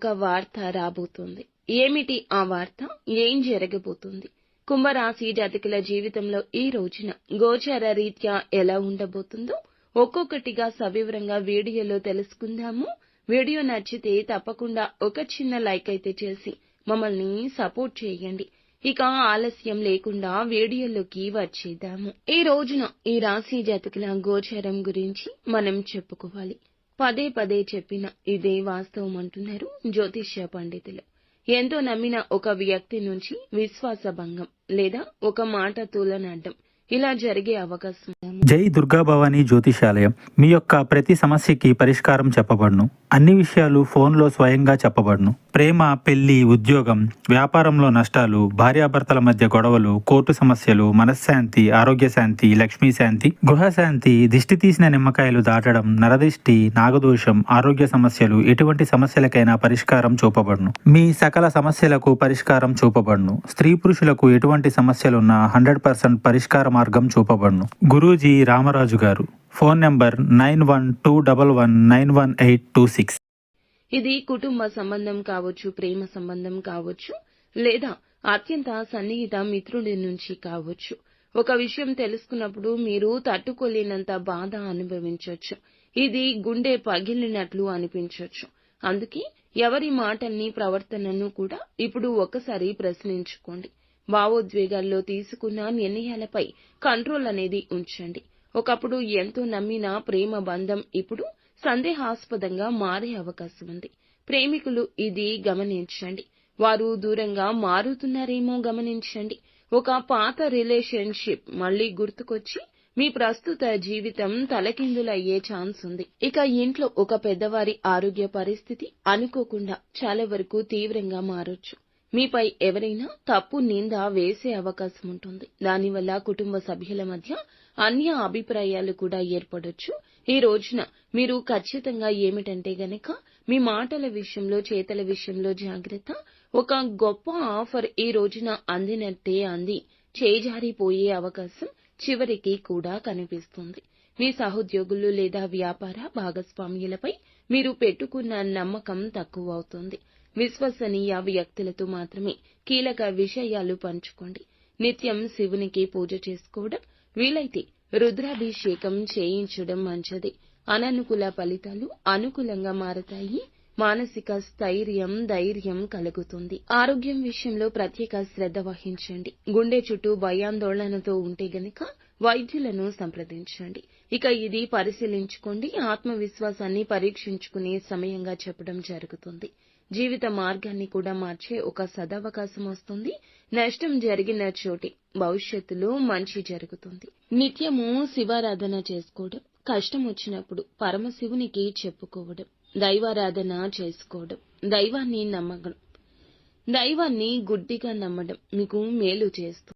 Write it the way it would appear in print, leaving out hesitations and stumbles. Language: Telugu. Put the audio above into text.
ఒక వార్త రాబోతుంది. ఏమిటి ఆ వార్త? ఏం జరగబోతుంది? కుంభరాశి జాతకుల జీవితంలో ఈ రోజున గోచార రీత్యా ఎలా ఉండబోతుందో ఒక్కొక్కటిగా సవివరంగా వీడియోలో తెలుసుకుందాము. వీడియో నచ్చితే తప్పకుండా ఒక చిన్న లైక్ అయితే చేసి మమ్మల్ని సపోర్ట్ చేయండి. ఇక ఆలస్యం లేకుండా వీడియోలోకి వచ్చేద్దాము. ఈ రోజున ఈ రాశి జాతకుల గోచారం గురించి మనం చెప్పుకోవాలి. పదే పదే చెప్పిన ఇదే వాస్తవం అంటున్నారు జ్యోతిష్య పండితులు. ఎంతో నమ్మిన ఒక వ్యక్తి నుంచి విశ్వాస భంగం లేదా ఒక మాట తూలనాడడం ఇలా జరిగే అవకాశం. జై దుర్గా భవానీ జ్యోతిషాలయం. మీ యొక్క ప్రతి సమస్యకి పరిష్కారం చెప్పబడును. అన్ని విషయాలు ఫోన్లో స్వయంగా చెప్పబడును. ప్రేమ, పెళ్లి, ఉద్యోగం, వ్యాపారంలో నష్టాలు, భార్యాభర్తల మధ్య గొడవలు, కోర్టు సమస్యలు, మనశ్శాంతి, ఆరోగ్య శాంతి, లక్ష్మీ శాంతి, గృహశాంతి, దిష్టి తీసిన నిమ్మకాయలు దాటడం, నరదిష్టి, నాగదోషం, ఆరోగ్య సమస్యలు, ఎటువంటి సమస్యలకైనా పరిష్కారం చూపబడును. మీ సకల సమస్యలకు పరిష్కారం చూపబడును. స్త్రీ పురుషులకు ఎటువంటి సమస్యలున్నా 100% పరిష్కార మార్గం చూపబడును. గురూజీ రామరాజు గారు. Phone number 9121191826. ఇది కుటుంబ సంబంధం కావచ్చు, ప్రేమ సంబంధం కావచ్చు, లేదా అత్యంత సన్నిహిత మిత్రుడి నుంచి కావచ్చు. ఒక విషయం తెలుసుకున్నప్పుడు మీరు తట్టుకోలేనంత బాధ అనుభవించవచ్చు. ఇది గుండె పగిలినట్లు అనిపించవచ్చు. అందుకే ఎవరి మాటల్ని, ప్రవర్తనను కూడా ఇప్పుడు ఒకసారి ప్రశ్నించుకోండి. భావోద్వేగాల్లో తీసుకున్న నిర్ణయాలపై కంట్రోల్ అనేది ఉంచండి. ఒకప్పుడు ఎంతో నమ్మిన ప్రేమ బంధం ఇప్పుడు సందేహాస్పదంగా మారే అవకాశం ఉంది. ప్రేమికులు ఇది గమనించండి. వారు దూరంగా మారుతున్నారేమో గమనించండి. ఒక పాత రిలేషన్షిప్ మళ్లీ గుర్తుకొచ్చి మీ ప్రస్తుత జీవితం తలకిందులయ్యే ఛాన్స్ ఉంది. ఇక ఇంట్లో ఒక పెద్దవారి ఆరోగ్య పరిస్థితి అనుకోకుండా చాలా వరకు తీవ్రంగా మారొచ్చు. మీపై ఎవరైనా తప్పు నింద వేసే అవకాశం ఉంటుంది. దానివల్ల కుటుంబ సభ్యుల మధ్య అన్య అభిప్రాయాలు కూడా ఏర్పడొచ్చు. ఈ రోజున మీరు ఖచ్చితంగా ఏమిటంటే గనక మీ మాటల విషయంలో, చేతల విషయంలో జాగ్రత్త. ఒక గొప్ప ఆఫర్ ఈ రోజున అందినట్టే అంది చేజారిపోయే అవకాశం చివరికి కూడా కనిపిస్తుంది. మీ సహోద్యోగులు లేదా వ్యాపార భాగస్వామ్యులపై మీరు పెట్టుకున్న నమ్మకం తక్కువ అవుతుంది. విశ్వసనీయ వ్యక్తులతో మాత్రమే కీలక విషయాలు పంచుకోండి. నిత్యం శివునికి పూజ చేసుకోవడం, వీలైతే రుద్రాభిషేకం చేయించడం మంచిది. అననుకూల ఫలితాలు అనుకూలంగా మారతాయి. మానసిక స్థైర్యం, ధైర్యం కలుగుతుంది. ఆరోగ్యం విషయంలో ప్రత్యేక శ్రద్ధ వహించండి. గుండె చుట్టూ భయాందోళనతో ఉంటే గనక వైద్యులను సంప్రదించండి. ఇక ఇది పరిశీలించుకోండి. ఆత్మవిశ్వాసాన్ని పరీక్షించుకునే సమయంగా చెప్పడం జరుగుతుంది. జీవిత మార్గాన్ని కూడా మార్చే ఒక సదవకాశం వస్తుంది. నష్టం జరిగిన చోటే భవిష్యత్తులో మంచి జరుగుతుంది. నిత్యము శివారాధన చేసుకోవడం, కష్టం వచ్చినప్పుడు పరమశివునికి చెప్పుకోవడం, దైవారాధన చేసుకోవడం, దైవాన్ని గుడ్డిగా నమ్మడం మీకు మేలు చేస్తుంది.